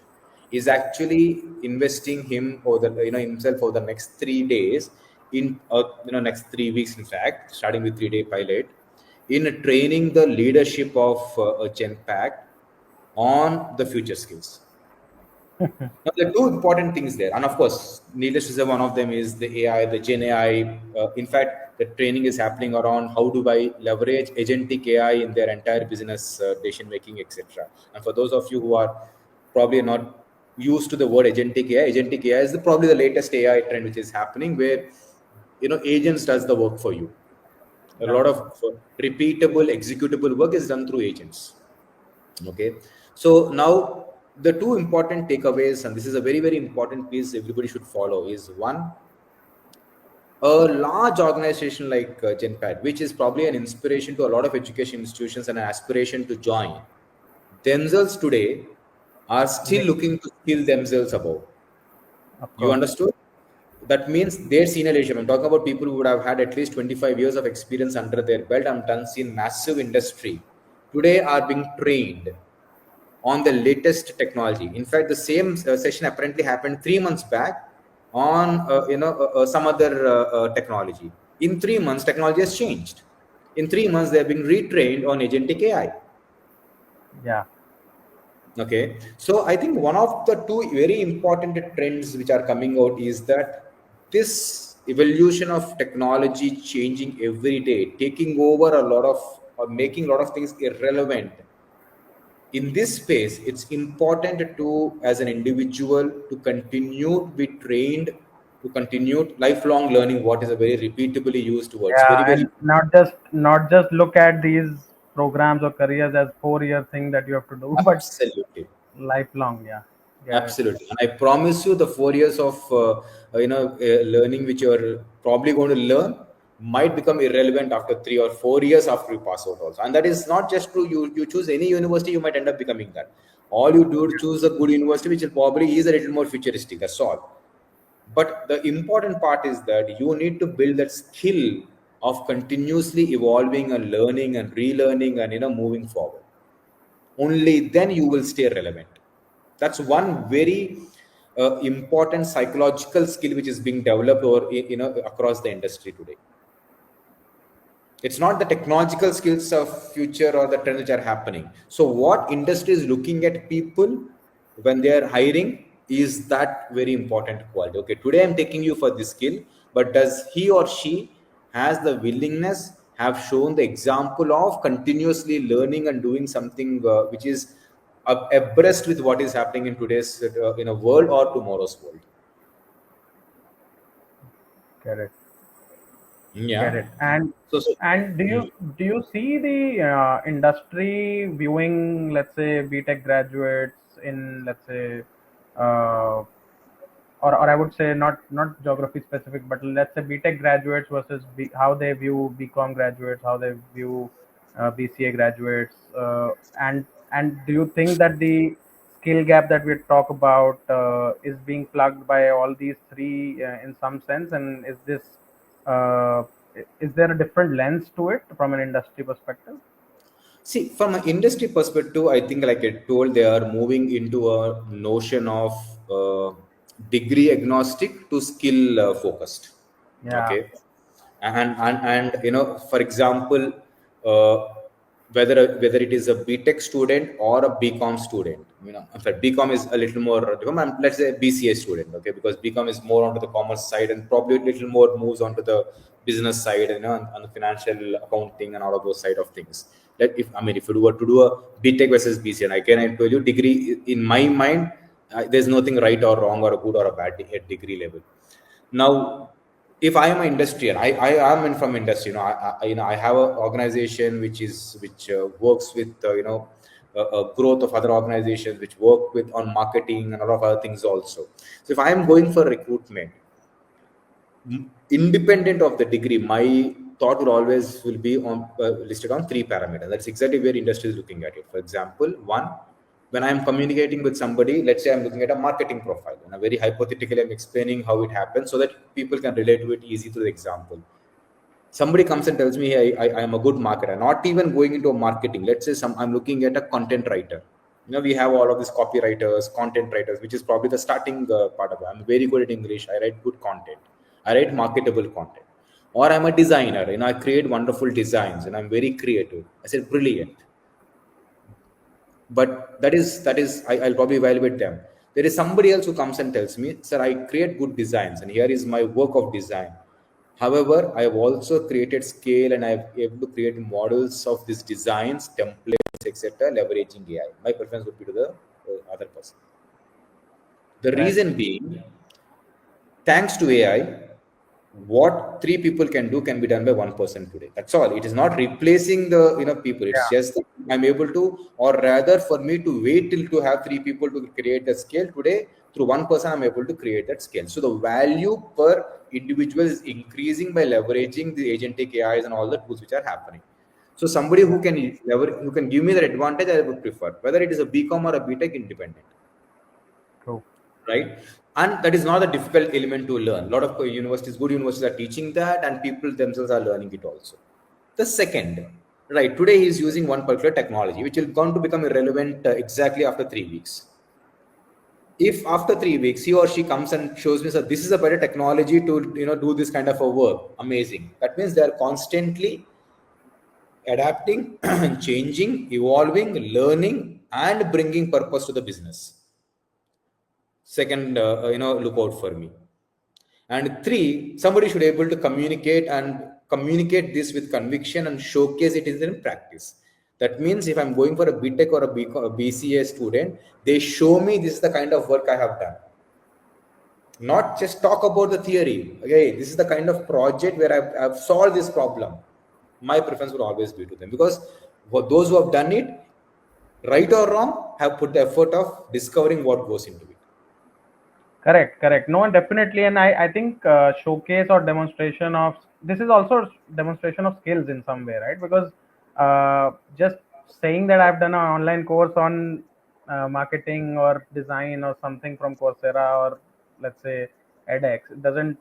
is actually investing him or the himself for the next 3 days in next 3 weeks. In fact, starting with 3 day pilot, in training the leadership of Genpact on the future skills. Now, there are two important things there, and of course, needless to say, one of them is the AI, the Gen AI. In fact, the training is happening around how do I leverage agentic AI in their entire business decision making, etc. And for those of you who are probably not used to the word agentic AI is probably the latest AI trend which is happening, where agents does the work for you. A Yeah. lot of repeatable, executable work is done through agents. Okay, so now the two important takeaways, and this is a very very important piece everybody should follow, is one, a large organization like genpad, which is probably an inspiration to a lot of education institutions and an aspiration to join, themselves today are Yeah. still looking to skill themselves above. Of You course. understood? That means their senior leadership. I'm talking about people who would have had at least 25 years of experience under their belt and done seen massive industry. Today are being trained on the latest technology. In fact, the same session apparently happened 3 months back on some other technology. In 3 months, technology has changed. In 3 months, they are being retrained on agentic AI. Yeah. Okay, so I think one of the two very important trends which are coming out is that this evolution of technology changing every day, taking over a lot of or making a lot of things irrelevant. In this space, it's important to, as an individual, to continue to be trained, to continue lifelong learning. What is a very repeatably used words, very Yeah, very and not just look at these programs or careers as 4 year thing that you have to do, but absolutely. lifelong. Yeah. Get it. Absolutely, and I promise you, the 4 years of learning which you are probably going to learn might become irrelevant after 3 or 4 years after you pass out. Also, and that is not just true. You choose any university, you might end up becoming that. All you do is choose a good university, which probably is a little more futuristic. That's all. But the important part is that you need to build that skill of continuously evolving and learning and relearning and moving forward. Only then you will stay relevant. That's one very important psychological skill which is being developed or across the industry today. It's not the technological skills of future or the trends which are happening. So what industry is looking at people when they are hiring is that very important quality. Okay, today I'm taking you for this skill, but does he or she has the willingness, have shown the example of continuously learning and doing something which is abreast with what is happening in today's world or tomorrow's world. Get it. Get Yeah. it. And So and do you see the industry viewing, let's say, B.Tech graduates in, let's say, uh, or I would say not geography specific, but let's say B.Tech graduates versus how they view BCom graduates, how they view BCA graduates, and do you think that the skill gap that we talk about is being plugged by all these three in some sense, and uh, is there a different lens to it from an industry perspective? see, from an industry perspective, I think, like I told, they are moving into a notion of degree agnostic to skill focused. Yeah. Okay, and for example, uh, whether it is a B.Tech student or a BCom student, in fact, BCom is a little more. Let's say BCA student, okay, because BCom is more onto the commerce side and probably a little more moves onto the business side, and the financial accounting and all of those side of things. If you were to do a B.Tech versus BCA, and I can tell you, degree in my mind, there's nothing right or wrong or a good or a bad at degree level. Now, if I am an industrial, I am in from industry. I have an organization which works with growth of other organizations which work with on marketing and a lot of other things also. So if I am going for recruitment, independent of the degree, my thought will always will be on listed on three parameters. That's exactly where industry is looking at it. For example, one, when I'm communicating with somebody, let's say I'm looking at a marketing profile, and very hypothetically I'm explaining how it happens so that people can relate to it easy through the example. Somebody comes and tells me, hey, I am a good marketer, not even going into a marketing. Let's say I'm looking at a content writer. We have all of these copywriters, content writers, which is probably the starting part of it. I'm very good at English. I write good content. I write marketable content. Or I'm a designer. I create wonderful designs and I'm very creative. I said, brilliant. But I'll probably evaluate them. There is somebody else who comes and tells me, sir, I create good designs and here is my work of design. However, I have also created scale and I have able to create models of these designs, templates, etc., leveraging AI. My preference would be to the other person. The Right. reason being, thanks to AI, what three people can do can be done by one person today. That's all. It is not replacing the people. It's Yeah. just that I'm able to, or rather, for me to wait till to have three people to create a scale today. Through one person, I'm able to create that scale. So the value per individual is increasing by leveraging the agentic AIs and all the tools which are happening. So somebody Yeah. who can give me that advantage, I would prefer, whether it is a BCom or a B.Tech, independent, True. right? And that is not a difficult element to learn. A lot of universities, good universities, are teaching that, and people themselves are learning it also. The second, right, today he is using one particular technology which will going to become irrelevant exactly after 3 weeks. If after 3 weeks he or she comes and shows me, so this is a better technology to do this kind of a work, amazing. That means they are constantly adapting changing, evolving, learning, and bringing purpose to the business. Second, look out for me. And three, somebody should be able to communicate this with conviction and showcase it in practice. That means if I'm going for a B.Tech or a BCA student, they show me this is the kind of work I have done. Not just talk about the theory. Okay, this is the kind of project where I've solved this problem. My preference would always be to them, because for those who have done it, right or wrong, have put the effort of discovering what goes into it. Correct, correct. No, definitely, and I think showcase or demonstration of this is also demonstration of skills in some way, right? Because just saying that I've done an online course on marketing or design or something from Coursera or let's say edX, it doesn't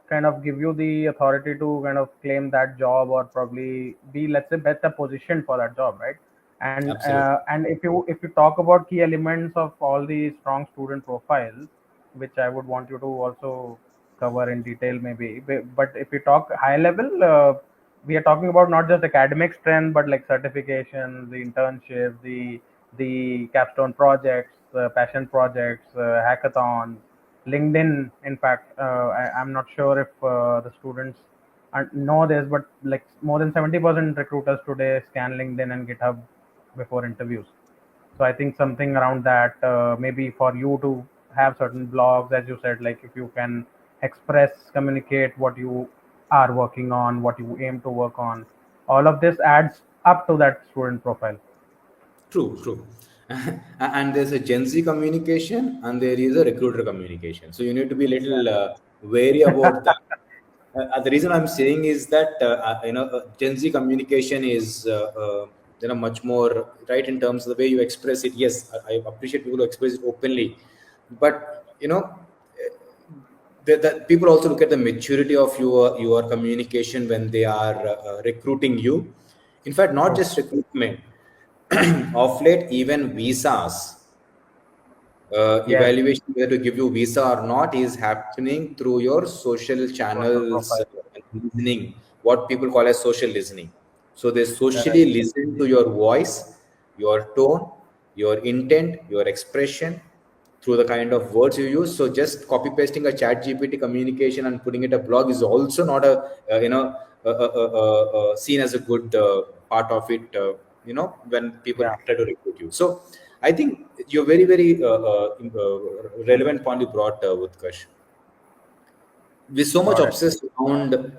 kind of give you the authority to kind of claim that job or probably be, let's say, better positioned for that job, right? Absolutely. And if you talk about key elements of all the strong student profiles, which I would want you to also cover in detail maybe, but if you talk high level, we are talking about not just academic strength but like certifications, the internships, the capstone projects, passion projects, hackathons, LinkedIn. In fact, I'm not sure if the students know this, but like more than 70% recruiters today scan LinkedIn and GitHub before interviews. So I think something around that, maybe for you to have certain blogs, as you said, like if you can express, communicate what you are working on, what you aim to work on, all of this adds up to that student profile. True, true. And there's a Gen Z communication and there is a recruiter communication. So you need to be a little wary about that. The reason I'm saying is that Gen Z communication is much more right in terms of the way you express it. Yes, I appreciate people who express it openly, but that people also look at the maturity of your communication when they are recruiting you. In fact, not True. just recruitment. Of late, even visas, Yes, evaluation whether to give you visa or not is happening through your social social channels, profile. listening, what people call as social listening. So they Correct. socially listen to your voice, your tone, your intent, your expression, through the kind of words you use. So just copy pasting a chat GPT communication and putting it a blog is also not a seen as a good part of it. When people Yeah. try to recruit you. So I think you're very relevant point you brought, Utkarsh. We're so much Got it. obsessed around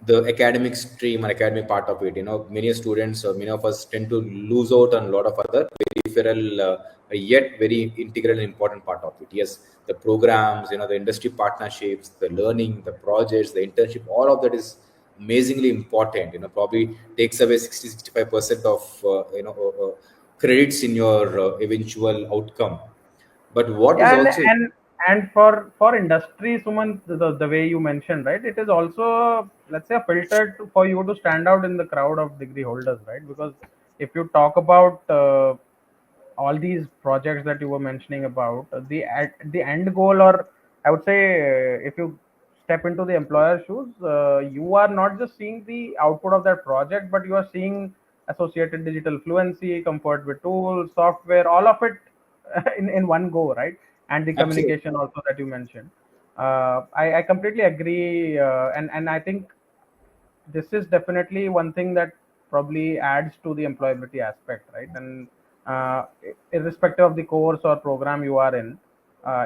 the academic stream and academic part of it. Many students, many of us tend to lose out on a lot of other peripheral, yet very integral and important part of it. Yes, the programs, the industry partnerships, the learning, the projects, the internship, all of that is amazingly important. Probably takes away 60-65% of credits in your eventual outcome. But what is Yeah, and also and for industry, Suman, the way you mentioned, right? It is also, let's say, a filter for you to stand out in the crowd of degree holders, right? Because if you talk about all these projects that you were mentioning about, the end goal, or I would say, if you step into the employer shoes, you are not just seeing the output of that project, but you are seeing associated digital fluency, comfort with tools, software, all of it in one go, right? and the Absolutely. communication also that you mentioned. I completely agree, and I think this is definitely one thing that probably adds to the employability aspect, right? And irrespective of the course or program you are in,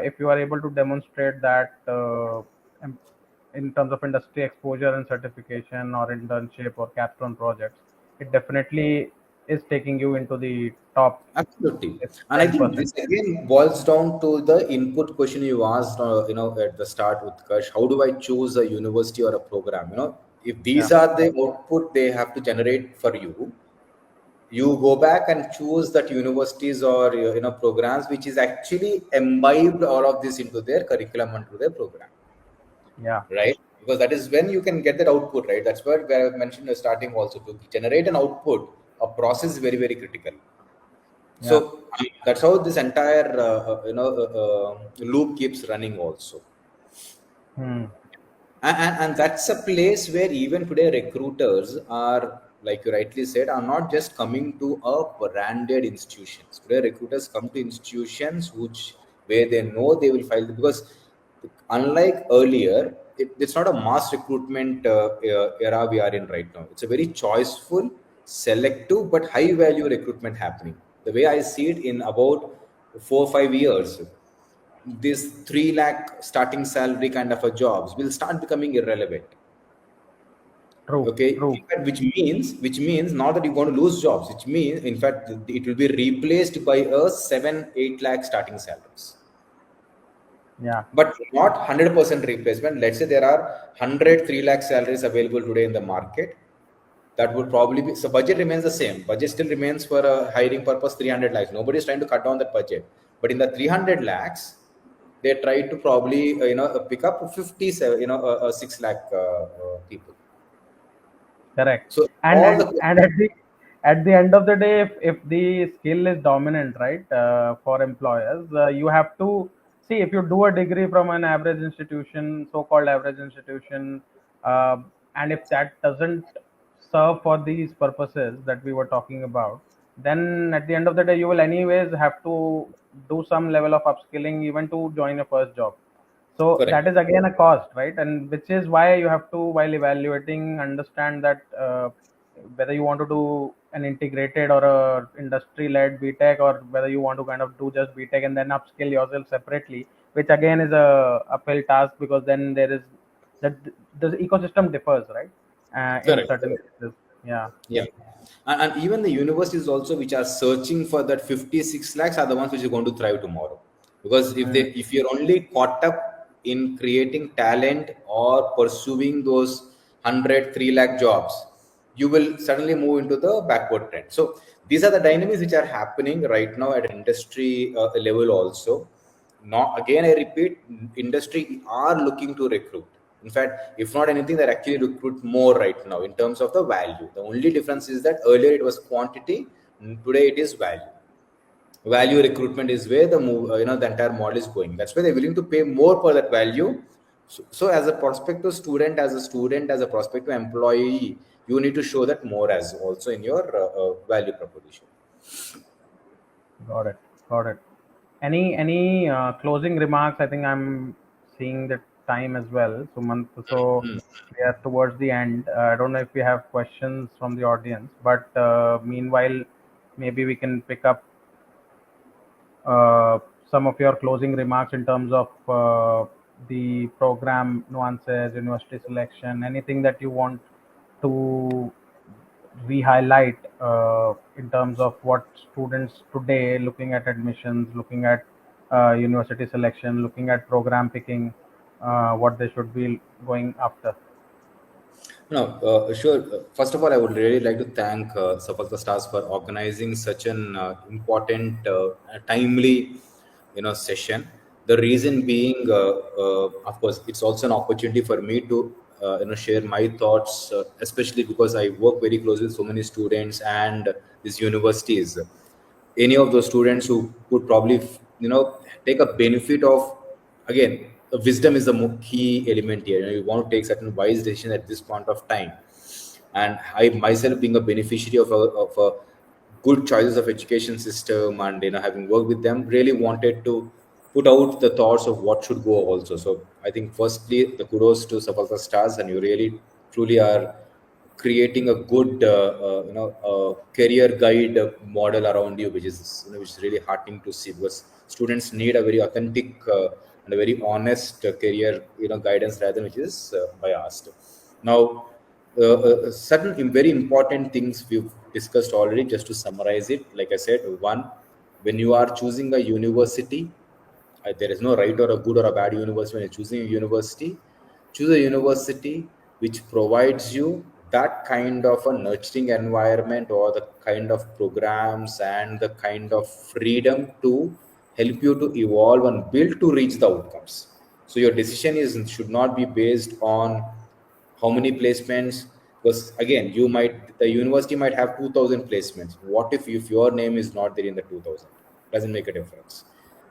if you are able to demonstrate that em- in terms of industry exposure and certification or internship or capstone projects, it definitely is taking you into the top Absolutely. And I think 10%. this again boils down to the input question you asked, at the start with Kash. How do I choose a university or a program? If Yeah, these are the output they have to generate for you, you go back and choose that universities or programs which is actually imbibed all of this into their curriculum and to their program, yeah, right? Because that is when you can get that output, right? That's where I mentioned starting also, to generate an output, a process is very, very critical. yeah. So that's how this entire loop keeps running also. Hmm. And that's a place where even today recruiters are, like you rightly said, are not just coming to a branded institutions. Today recruiters come to institutions where they know they will file, because unlike earlier, it's not a mass recruitment era we are in right now. It's a very choiceful, selective but high value recruitment happening. The way I see it, in about 4 or 5 years, this 3 lakh starting salary kind of a jobs will start becoming irrelevant. True, Okay, true. in fact, which means not that you're going to lose jobs, which means in fact it will be replaced by a 7 8 lakh starting salaries, Yeah, but not 100% replacement. Let's say there are 100 3 lakh salaries available today in the market. That would probably be, so budget remains the same. Budget still remains for a hiring purpose 300 lakhs. Nobody is trying to cut down that budget. But in the 300 lakhs, they try to probably pick up 50, 6 lakh people. correct. So and all and the and at the end of the day, if the skill is dominant, right, for employers, you have to see, if you do a degree from an average institution, so-called average institution, uh, and if that doesn't serve for these purposes that we were talking about, then at the end of the day you will anyways have to do some level of upskilling even to join a first job. So that correct, is again a cost, right? And which is why you have to, while evaluating, understand that whether you want to do an integrated or a industry-led B.Tech, or whether you want to kind of do just B.Tech and then upskill yourself separately, which again is a uphill task, because then there is that the ecosystem differs, right? In correct, certain correct. cases. Yeah, Yeah. And even the universities also which are searching for that 56 lakhs are the ones which are going to thrive tomorrow. Because mm, if you're only caught up in creating talent or pursuing those 100 3 lakh jobs, you will suddenly move into the backward trend. So these are the dynamics which are happening right now at industry level also. Now, again, I repeat, industry are looking to recruit. In fact, if not anything, they're actually recruit more right now in terms of the value. The only difference is that earlier it was quantity, today it is value. Value recruitment is where the move, the entire model is going. That's why they're willing to pay more for that value. So as a prospective student, as a prospective employee, you need to show that more as also in your value proposition. got it, got it. Any closing remarks? I think I'm seeing the time as well. So we are towards the end. I don't know if we have questions from the audience, but meanwhile, maybe we can pick up uh, some of your closing remarks in terms of the program nuances, university selection, anything that you want to re-highlight in terms of what students today, looking at admissions, looking at university selection, looking at program picking, what they should be going after. No, sure. First of all, I would really like to thank Safalta Stars for organizing such an important, timely, session. The reason being, of course, it's also an opportunity for me to, share my thoughts, especially because I work very closely with so many students and these universities. Any of those students who could probably, take a benefit of, again, wisdom is the key element here. You want to take certain wise decision at this point of time. And I myself, being a beneficiary of a good choices of education system, and having worked with them, really wanted to put out the thoughts of what should go also. So I think firstly, the kudos to Sapalta Stars, and you really truly are creating a good career guide model around you, which is which is really heartening to see, because students need a very authentic and a very honest career guidance rather than which is biased. Now, certain very important things we've discussed already. Just to summarize it, like I said, one, when you are choosing a university, there is no right or a good or a bad university. When you're choosing a university, choose a university which provides you that kind of a nurturing environment, or the kind of programs and the kind of freedom to help you to evolve and build to reach the outcomes. So your decision is should not be based on how many placements, because again, the university might have 2000 placements. What if your name is not there in the 2000? Doesn't make a difference,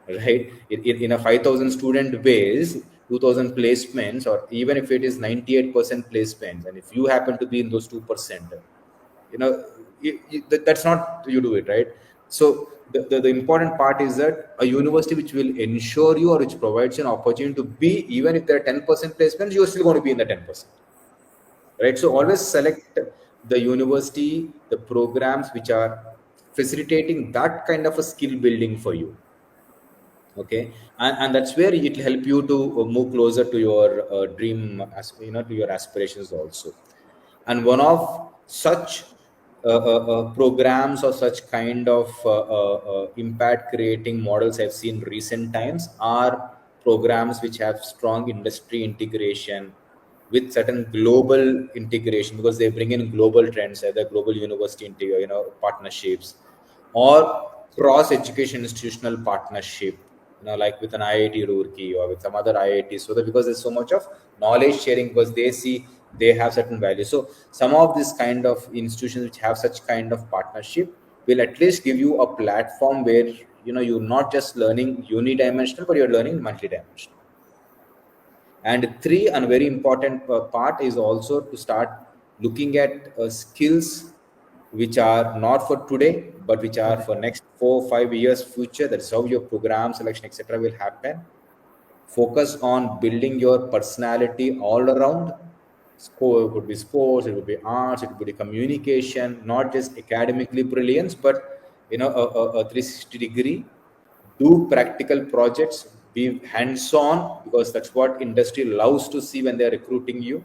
right? In a 5000 student base, 2000 placements, or even if it is 98% placements, and if you happen to be in those 2%, you know that's not you do it, right? So the important part is that a university which will ensure you, or which provides you an opportunity to be, even if there are 10% placements, you're still going to be in the 10%, right? So always select the university, the programs which are facilitating that kind of a skill building for you. Okay, and that's where it will help you to move closer to your dream, to your aspirations also. And one of such programs, or such kind of impact creating models I've seen recent times, are programs which have strong industry integration with certain global integration, because they bring in global trends, either global university partnerships, or cross education institutional partnership, like with an IIT Roorkee or with some other IIT. So that, because there's so much of knowledge sharing, because they see they have certain values. So some of this kind of institutions which have such kind of partnership will at least give you a platform where you're not just learning unidimensional, but you're learning multidimensional. And three, and very important part is also to start looking at skills which are not for today, but which are for next 4 5 years future. That's how your program selection, etc., will happen. Focus on building your personality all around. It could be sports, it could be arts, it could be communication, not just academically brilliance, but a 360 degree. Do practical projects, be hands-on, because that's what industry loves to see when they're recruiting you.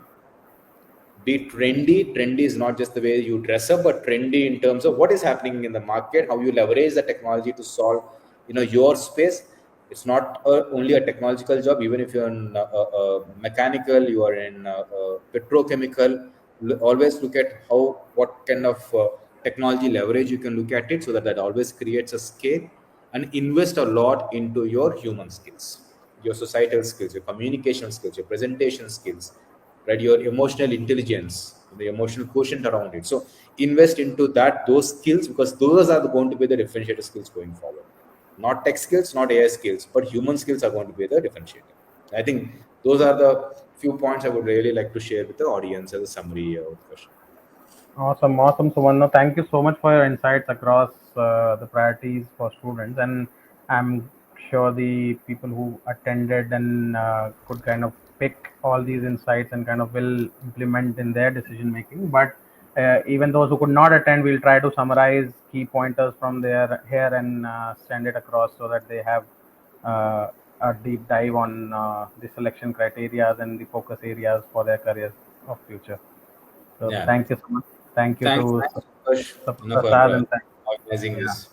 Be trendy. Trendy is not just the way you dress up, but trendy in terms of what is happening in the market, how you leverage the technology to solve your space. It's not only a technological job. Even if you're in mechanical, you are in petrochemical, always look at what kind of technology leverage you can look at it, so that always creates a scale. And invest a lot into your human skills, your societal skills, your communication skills, your presentation skills, right? Your emotional intelligence, the emotional quotient around it. So invest into those skills, because those are going to be the differentiator skills going forward. Not tech skills, not AI skills, but human skills are going to be the differentiator. I think those are the few points I would really like to share with the audience as a summary of the question. Awesome, awesome, Suvarna. Thank you so much for your insights across the priorities for students, and I'm sure the people who attended and could kind of pick all these insights and kind of will implement in their decision making. But even those who could not attend, we'll try to summarize key pointers from there here and send it across so that they have a deep dive on the selection criteria and the focus areas for their careers of future. So Yeah. thank you so much. Thank you to Thanks, Akash, for Prasad and organizing yeah, this.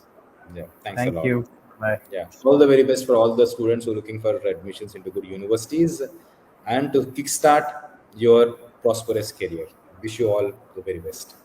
Yeah, thanks a thank lot. you. Bye. Yeah, all the very best for all the students who are looking for admissions into good universities, and to kickstart your prosperous career. Wish you all the very best.